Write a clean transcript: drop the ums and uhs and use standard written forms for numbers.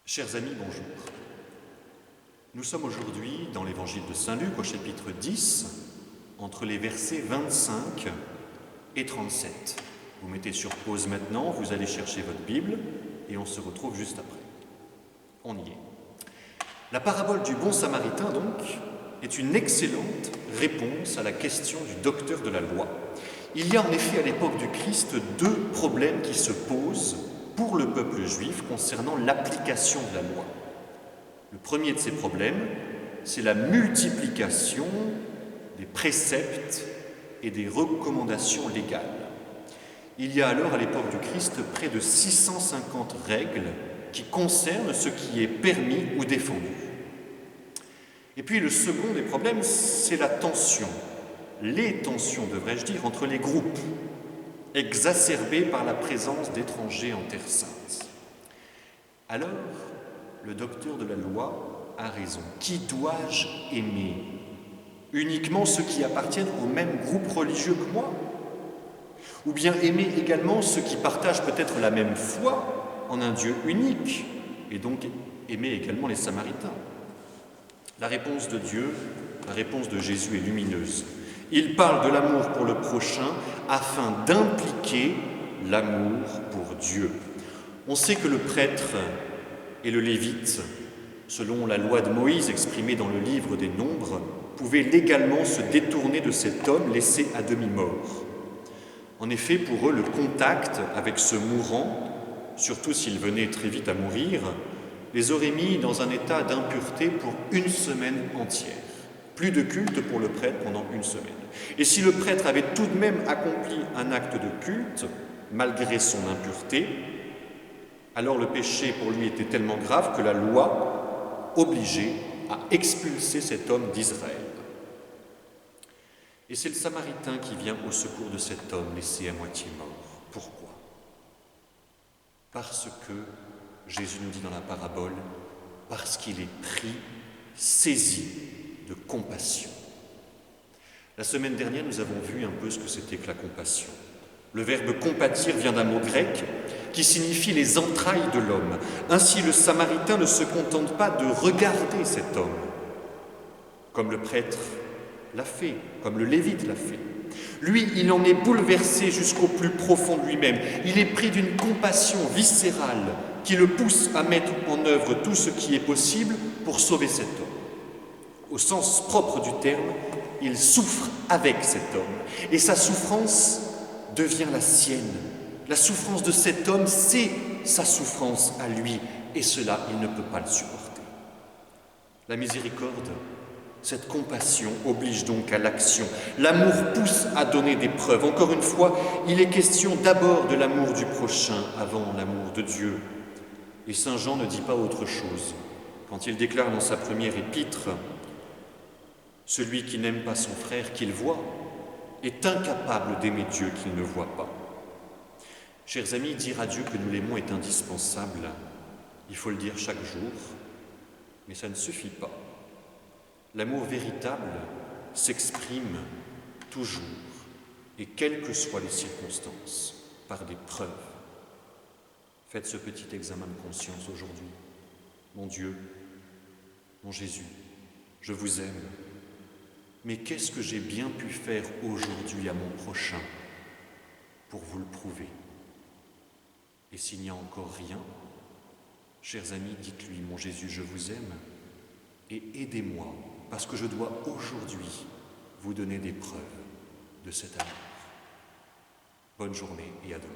Chers amis, bonjour. Nous sommes aujourd'hui dans l'évangile de Saint Luc au chapitre 10, entre les versets 25 et 37. Vous mettez sur pause maintenant, vous allez chercher votre Bible et on se retrouve juste après. On y est. La parabole du bon samaritain, donc, est une excellente réponse à la question du docteur de la loi. Il y a en effet à l'époque du Christ deux problèmes qui se posent pour le peuple juif concernant l'application de la loi. Le premier de ces problèmes, c'est la multiplication des préceptes et des recommandations légales. Il y a alors à l'époque du Christ près de 650 règles qui concernent ce qui est permis ou défendu. Et puis le second des problèmes, c'est la tension, les tensions devrais-je dire, entre les groupes, exacerbées par la présence d'étrangers en Terre Sainte. Alors, le docteur de la loi a raison. Qui dois-je aimer? Uniquement ceux qui appartiennent au même groupe religieux que moi? Ou bien aimer également ceux qui partagent peut-être la même foi en un Dieu unique, et donc aimer également les Samaritains? La réponse de Dieu, la réponse de Jésus est lumineuse. Il parle de l'amour pour le prochain afin d'impliquer l'amour pour Dieu. On sait que le prêtre et le lévite, selon la loi de Moïse exprimée dans le livre des Nombres, pouvaient légalement se détourner de cet homme laissé à demi-mort. En effet, pour eux, le contact avec ce mourant, surtout s'il venait très vite à mourir, les aurait mis dans un état d'impureté pour une semaine entière. Plus de culte pour le prêtre pendant une semaine. Et si le prêtre avait tout de même accompli un acte de culte, malgré son impureté, alors le péché pour lui était tellement grave que la loi obligeait à expulser cet homme d'Israël. Et c'est le Samaritain qui vient au secours de cet homme laissé à moitié mort. Pourquoi? Parce que, Jésus nous dit dans la parabole, parce qu'il est pris, saisi de compassion. La semaine dernière, nous avons vu un peu ce que c'était que la compassion. Le verbe compatir vient d'un mot grec qui signifie les entrailles de l'homme. Ainsi, le Samaritain ne se contente pas de regarder cet homme, comme le prêtre l'a fait, comme le lévite l'a fait. Lui, il en est bouleversé jusqu'au plus profond de lui-même. Il est pris d'une compassion viscérale qui le pousse à mettre en œuvre tout ce qui est possible pour sauver cet homme. Au sens propre du terme, il souffre avec cet homme. Et sa souffrance devient la sienne. La souffrance de cet homme, c'est sa souffrance à lui. Et cela, il ne peut pas le supporter. La miséricorde, cette compassion oblige donc à l'action. L'amour pousse à donner des preuves. Encore une fois, il est question d'abord de l'amour du prochain avant l'amour de Dieu. Et Saint Jean ne dit pas autre chose quand il déclare dans sa première épître: celui qui n'aime pas son frère qu'il voit est incapable d'aimer Dieu qu'il ne voit pas. Chers amis, dire à Dieu que nous l'aimons est indispensable. Il faut le dire chaque jour, mais ça ne suffit pas. L'amour véritable s'exprime toujours, et quelles que soient les circonstances, par des preuves. Faites ce petit examen de conscience aujourd'hui. Mon Dieu, mon Jésus, je vous aime. Mais qu'est-ce que j'ai bien pu faire aujourd'hui à mon prochain pour vous le prouver? Et s'il n'y a encore rien, chers amis, dites-lui: mon Jésus, je vous aime, et aidez-moi, parce que je dois aujourd'hui vous donner des preuves de cet amour. Bonne journée et à demain.